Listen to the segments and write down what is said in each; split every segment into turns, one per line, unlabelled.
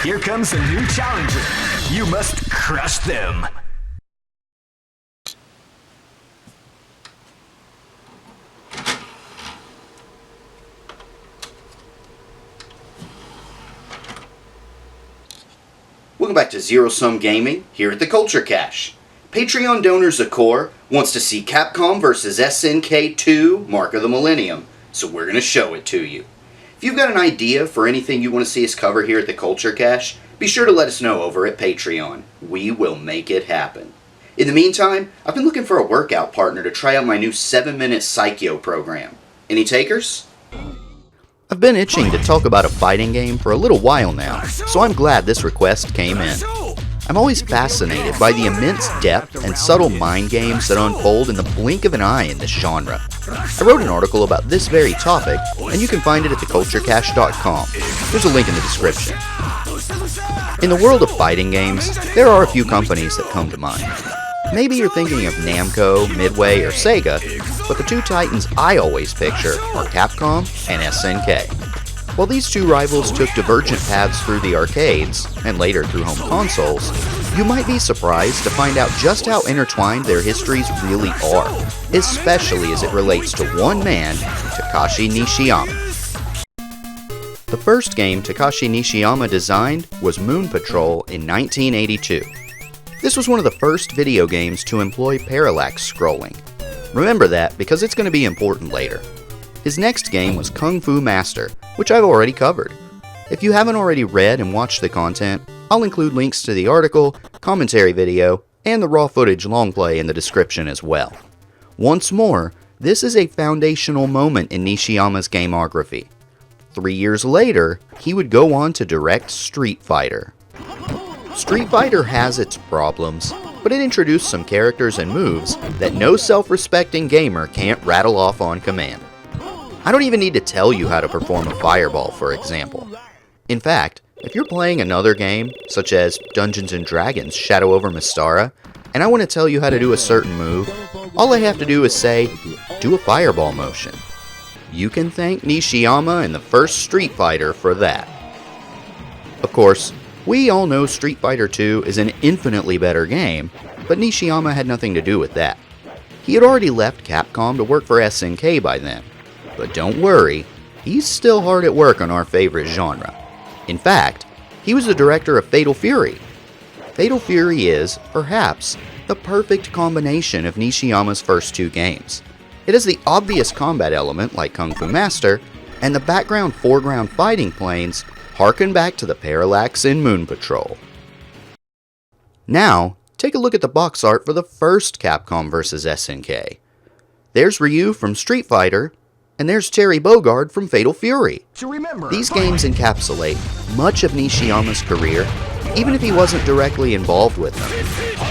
Here comes a new challenger. You must crush them.
Welcome back to Zero Sum Gaming here at the Culture Cache. Patreon donor Zakor wants to see Capcom vs SNK 2 Mark of the Millennium, so we're going to show it to you. If you've got an idea for anything you want to see us cover here at the Culture Cache, be sure to let us know over at Patreon. We will make it happen. In the meantime, I've been looking for a workout partner to try out my new 7-minute Psycho program. Any takers?
I've been itching to talk about a fighting game for a little while now, so I'm glad this request came in. I'm always fascinated by the immense depth and subtle mind games that unfold in the blink of an eye in this genre. I wrote an article about this very topic, and you can find it at theculturecache.com. There's a link in the description. In the world of fighting games, there are a few companies that come to mind. Maybe you're thinking of Namco, Midway, or Sega, but the two titans I always picture are Capcom and SNK. While these two rivals took divergent paths through the arcades, and later through home consoles, you might be surprised to find out just how intertwined their histories really are, especially as it relates to one man, Takashi Nishiyama. The first game Takashi Nishiyama designed was Moon Patrol in 1982. This was one of the first video games to employ parallax scrolling. Remember that because it's going to be important later. His next game was Kung Fu Master, which I've already covered. If you haven't already read and watched the content, I'll include links to the article, commentary video, and the raw footage long play in the description as well. Once more, this is a foundational moment in Nishiyama's gameography. 3 years later, he would go on to direct Street Fighter. Street Fighter has its problems, but it introduced some characters and moves that no self-respecting gamer can't rattle off on command. I don't even need to tell you how to perform a fireball, for example. In fact, if you're playing another game, such as Dungeons & Dragons Shadow over Mystara, and I want to tell you how to do a certain move, all I have to do is say, do a fireball motion. You can thank Nishiyama and the first Street Fighter for that. Of course, we all know Street Fighter 2 is an infinitely better game, but Nishiyama had nothing to do with that. He had already left Capcom to work for SNK by then. But don't worry, he's still hard at work on our favorite genre. In fact, he was the director of Fatal Fury. Fatal Fury is, perhaps, the perfect combination of Nishiyama's first two games. It has the obvious combat element like Kung Fu Master, and the background-foreground fighting planes harken back to the parallax in Moon Patrol. Now, take a look at the box art for the first Capcom vs SNK. There's Ryu from Street Fighter, and there's Terry Bogard from Fatal Fury. These games encapsulate much of Nishiyama's career, even if he wasn't directly involved with them.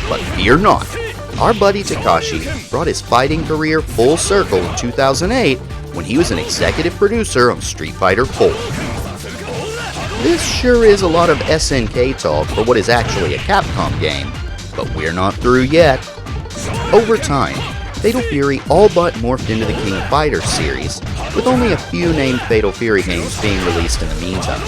But fear not, our buddy Takashi brought his fighting career full circle in 2008 when he was an executive producer on Street Fighter 4. This sure is a lot of SNK talk for what is actually a Capcom game, but we're not through yet. Over time, Fatal Fury all but morphed into the King of Fighters series, with only a few named Fatal Fury games being released in the meantime.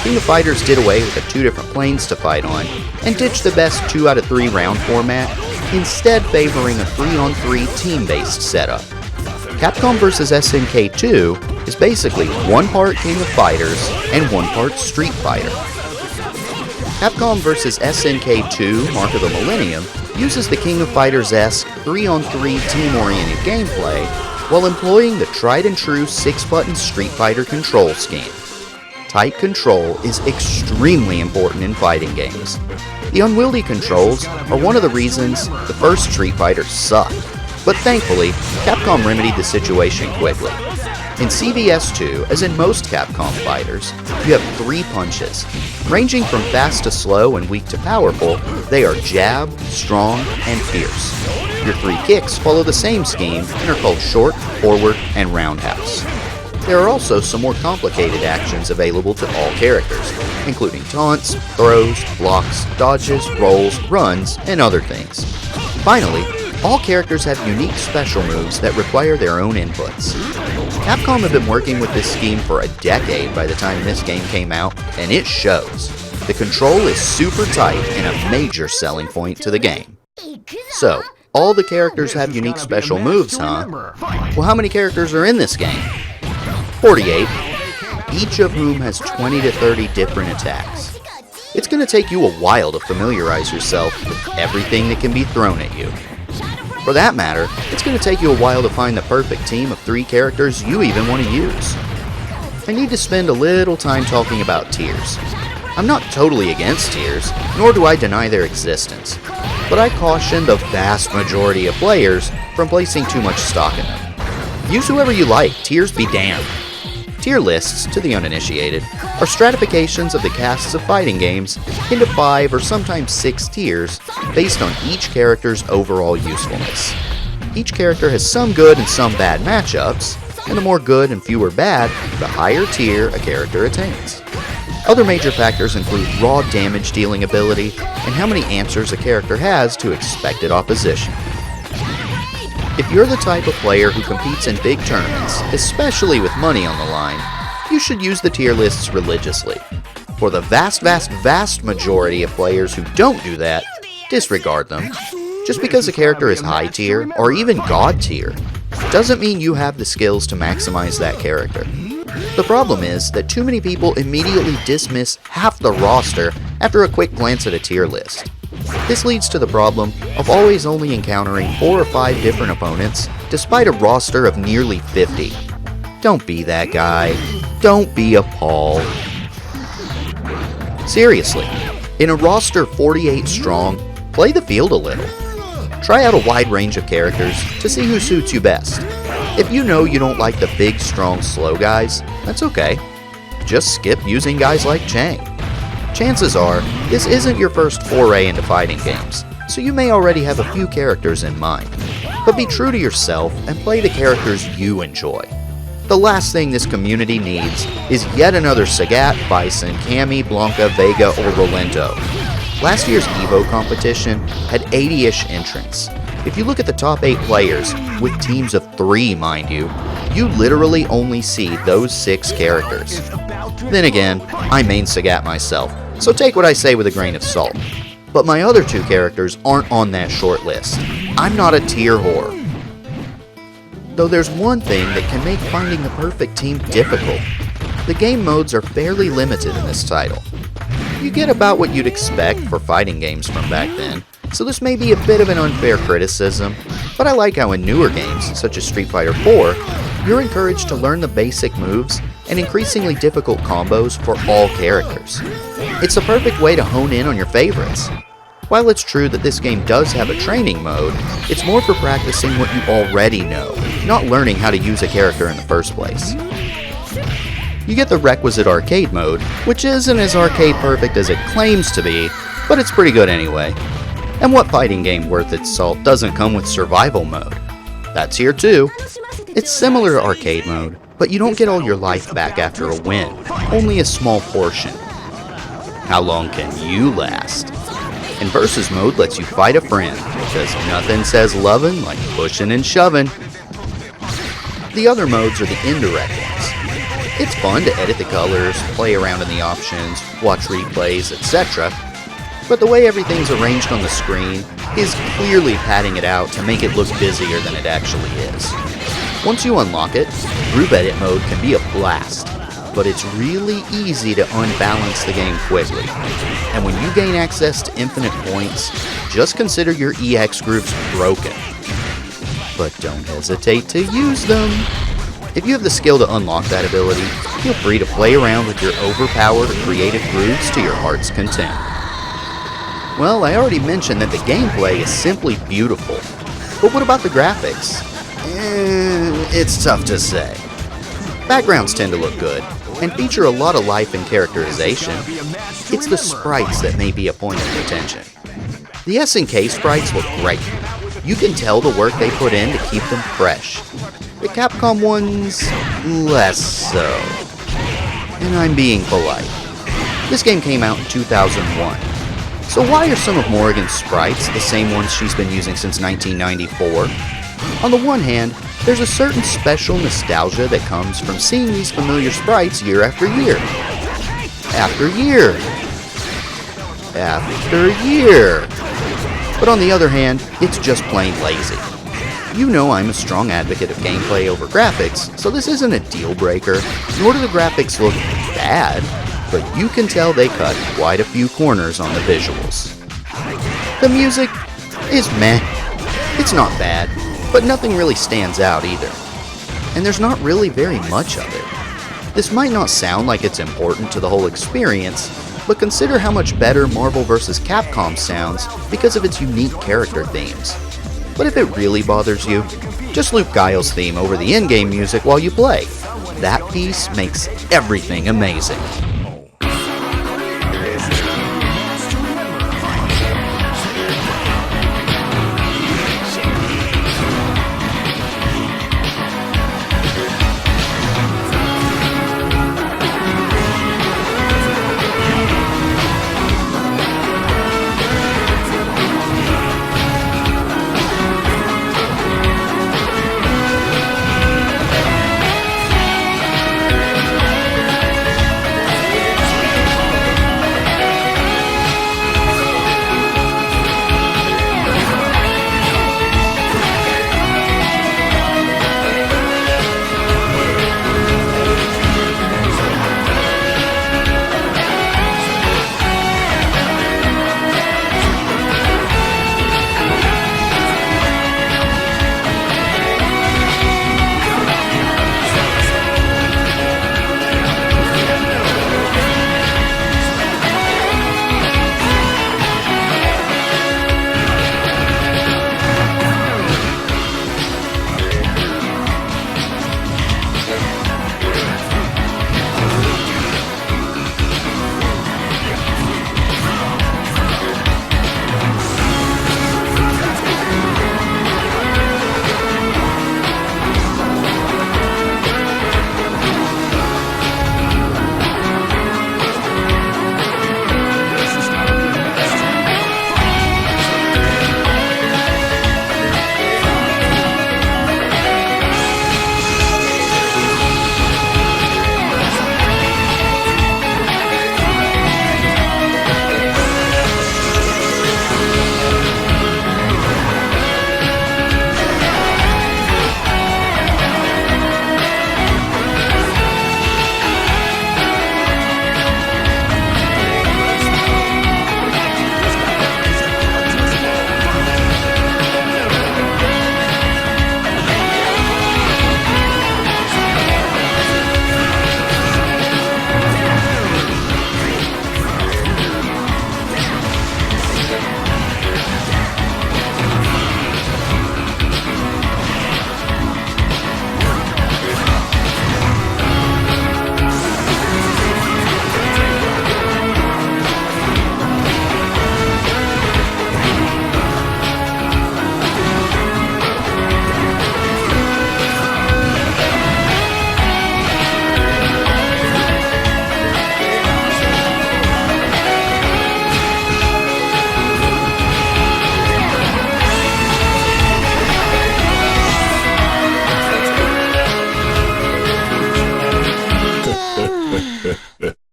King of Fighters did away with the 2 different planes to fight on, and ditched the best 2 out of 3 round format, instead favoring a 3-on-3 team-based setup. Capcom vs SNK 2 is basically 1 part King of Fighters and 1 part Street Fighter. Capcom vs SNK 2 Mark of the Millennium uses the King of Fighters-esque 3-on-3 team-oriented gameplay while employing the tried-and-true 6-button Street Fighter control scheme. Tight control is extremely important in fighting games. The unwieldy controls are one of the reasons the first Street Fighter sucked, but thankfully, Capcom remedied the situation quickly. In CVS2, as in most Capcom fighters, you have 3 punches. Ranging from fast to slow and weak to powerful, they are jab, strong, and fierce. Your 3 kicks follow the same scheme and are called short, forward, and roundhouse. There are also some more complicated actions available to all characters, including taunts, throws, blocks, dodges, rolls, runs, and other things. Finally, all characters have unique special moves that require their own inputs. Capcom had been working with this scheme for a decade by the time this game came out, and it shows. The control is super tight and a major selling point to the game. So, all the characters have unique special moves, huh? Well, how many characters are in this game? 48, each of whom has 20 to 30 different attacks. It's going to take you a while to familiarize yourself with everything that can be thrown at you. For that matter, it's going to take you a while to find the perfect team of 3 characters you even want to use. I need to spend a little time talking about tiers. I'm not totally against tiers, nor do I deny their existence, but I caution the vast majority of players from placing too much stock in them. Use whoever you like, tiers be damned. Tier lists, to the uninitiated, are stratifications of the casts of fighting games into 5 or sometimes 6 tiers based on each character's overall usefulness. Each character has some good and some bad matchups, and the more good and fewer bad, the higher tier a character attains. Other major factors include raw damage dealing ability and how many answers a character has to expected opposition. If you're the type of player who competes in big tournaments, especially with money on the line, you should use the tier lists religiously. For the vast majority of players who don't do that, disregard them. Just because a character is high tier, or even god tier, doesn't mean you have the skills to maximize that character. The problem is that too many people immediately dismiss half the roster after a quick glance at a tier list. This leads to the problem of always only encountering 4 or 5 different opponents, despite a roster of nearly 50. Don't be that guy. Don't be a Paul. Seriously, in a roster 48 strong, play the field a little. Try out a wide range of characters to see who suits you best. If you know you don't like the big, strong, slow guys, that's okay. Just skip using guys like Chang. Chances are, this isn't your first foray into fighting games, so you may already have a few characters in mind. But be true to yourself and play the characters you enjoy. The last thing this community needs is yet another Sagat, Bison, Cammy, Blanca, Vega, or Rolento. Last year's EVO competition had 80-ish entrants. If you look at the top 8 players, with teams of 3 mind you, you literally only see those 6 characters. Then again, I main Sagat myself, so take what I say with a grain of salt. But my other 2 characters aren't on that short list. I'm not a tier whore. Though there's one thing that can make finding the perfect team difficult. The game modes are fairly limited in this title. You get about what you'd expect for fighting games from back then, so this may be a bit of an unfair criticism, but I like how in newer games, such as Street Fighter 4, you're encouraged to learn the basic moves and increasingly difficult combos for all characters. It's the perfect way to hone in on your favorites. While it's true that this game does have a training mode, it's more for practicing what you already know, not learning how to use a character in the first place. You get the requisite arcade mode, which isn't as arcade perfect as it claims to be, but it's pretty good anyway. And what fighting game worth its salt doesn't come with survival mode? That's here too. It's similar to arcade mode, but you don't get all your life back after a win, only a small portion. How long can you last? And versus mode lets you fight a friend, because nothing says lovin' like pushing and shoving. The other modes are the indirect ones. It's fun to edit the colors, play around in the options, watch replays, etc. But the way everything's arranged on the screen is clearly padding it out to make it look busier than it actually is. Once you unlock it, group edit mode can be a blast, but it's really easy to unbalance the game quickly. And when you gain access to infinite points, just consider your EX groups broken. But don't hesitate to use them. If you have the skill to unlock that ability, feel free to play around with your overpowered creative grooves to your heart's content. Well, I already mentioned that the gameplay is simply beautiful. But what about the graphics? It's tough to say. Backgrounds tend to look good, and feature a lot of life and characterization. It's the sprites that may be a point of contention. The SNK sprites look great. You can tell the work they put in to keep them fresh. The Capcom ones, less so. And I'm being polite. This game came out in 2001. So why are some of Morrigan's sprites the same ones she's been using since 1994? On the one hand, there's a certain special nostalgia that comes from seeing these familiar sprites year after year. After year. after year. But on the other hand, it's just plain lazy. You know I'm a strong advocate of gameplay over graphics, so this isn't a deal breaker, nor do the graphics look bad, but you can tell they cut quite a few corners on the visuals. The music is meh. It's not bad, but nothing really stands out either. And there's not really very much of it. This might not sound like it's important to the whole experience, but consider how much better Marvel vs. Capcom sounds because of its unique character themes. But if it really bothers you, just loop Guile's theme over the in-game music while you play. That piece makes everything amazing.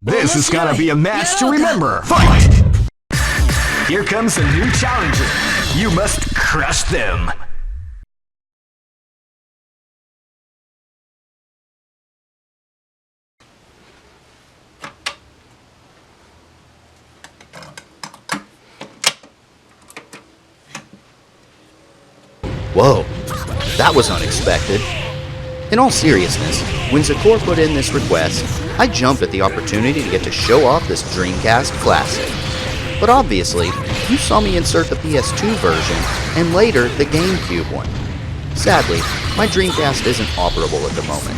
This is gonna be a match to remember. Fight! Here comes a new challenger. You must crush them.
Whoa, that was unexpected. In all seriousness, when Zakor put in this request, I jumped at the opportunity to get to show off this Dreamcast classic. But obviously, you saw me insert the PS2 version, and later the GameCube one. Sadly, my Dreamcast isn't operable at the moment,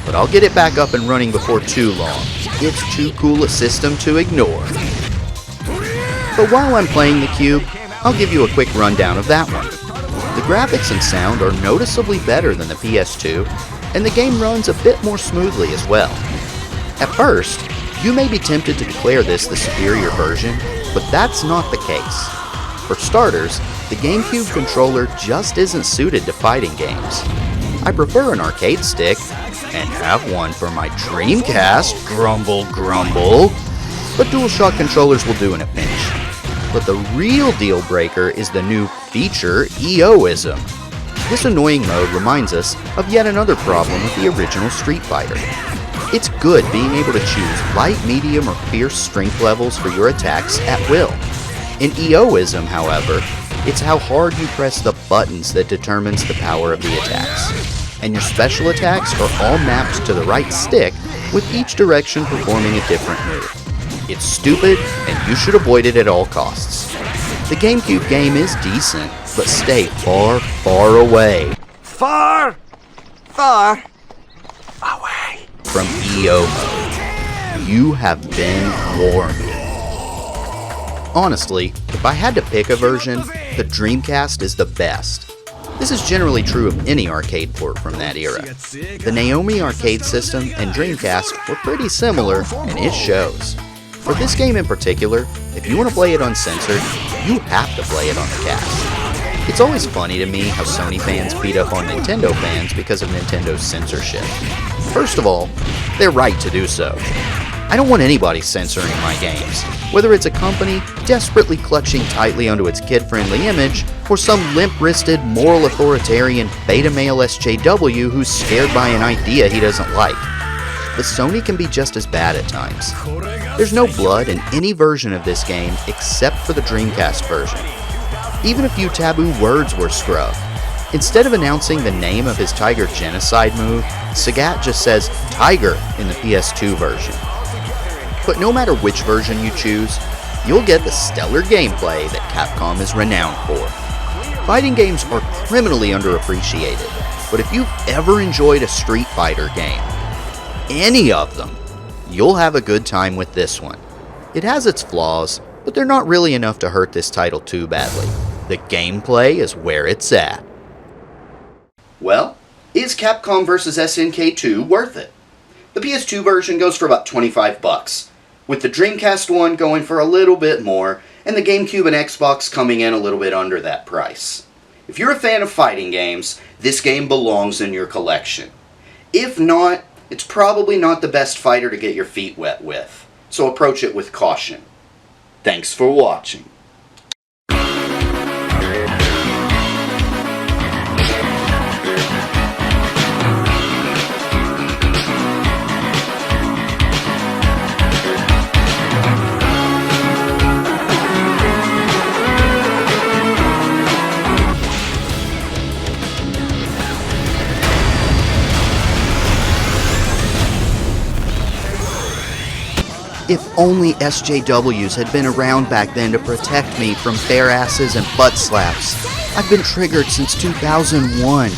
but I'll get it back up and running before too long. It's too cool a system to ignore. But while I'm playing the Cube, I'll give you a quick rundown of that one. The graphics and sound are noticeably better than the PS2, and the game runs a bit more smoothly as well. At first, you may be tempted to declare this the superior version, but that's not the case. For starters, the GameCube controller just isn't suited to fighting games. I prefer an arcade stick, and have one for my Dreamcast, grumble grumble, but DualShock controllers will do in a pinch. But the real deal breaker is the new feature, EOism. This annoying mode reminds us of yet another problem with the original Street Fighter. It's good being able to choose light, medium, or fierce strength levels for your attacks at will. In EOism, however, it's how hard you press the buttons that determines the power of the attacks. And your special attacks are all mapped to the right stick, with each direction performing a different move. It's stupid, and you should avoid it at all costs. The GameCube game is decent, but stay far, far away
Far away
from EO mode. You have been warned. Honestly, if I had to pick a version, the Dreamcast is the best. This is generally true of any arcade port from that era. The Naomi arcade system and Dreamcast were pretty similar, and it shows. For this game in particular, if you want to play it uncensored, you have to play it on the cast. It's always funny to me how Sony fans beat up on Nintendo fans because of Nintendo's censorship. First of all, they're right to do so. I don't want anybody censoring my games, whether it's a company desperately clutching tightly onto its kid-friendly image, or some limp-wristed, moral authoritarian beta male SJW who's scared by an idea he doesn't like. But Sony can be just as bad at times. There's no blood in any version of this game except for the Dreamcast version. Even a few taboo words were scrubbed. Instead of announcing the name of his Tiger Genocide move, Sagat just says Tiger in the PS2 version. But no matter which version you choose, you'll get the stellar gameplay that Capcom is renowned for. Fighting games are criminally underappreciated, but if you've ever enjoyed a Street Fighter game, any of them, you'll have a good time with this one. It has its flaws, but they're not really enough to hurt this title too badly. The gameplay is where it's at.
Well, is Capcom vs. SNK 2 worth it? The PS2 version goes for about $25, with the Dreamcast one going for a little bit more, and the GameCube and Xbox coming in a little bit under that price. If you're a fan of fighting games, this game belongs in your collection. If not, it's probably not the best fighter to get your feet wet with, so approach it with caution. Thanks for watching.
If only SJWs had been around back then to protect me from bare asses and butt slaps. I've been triggered since 2001.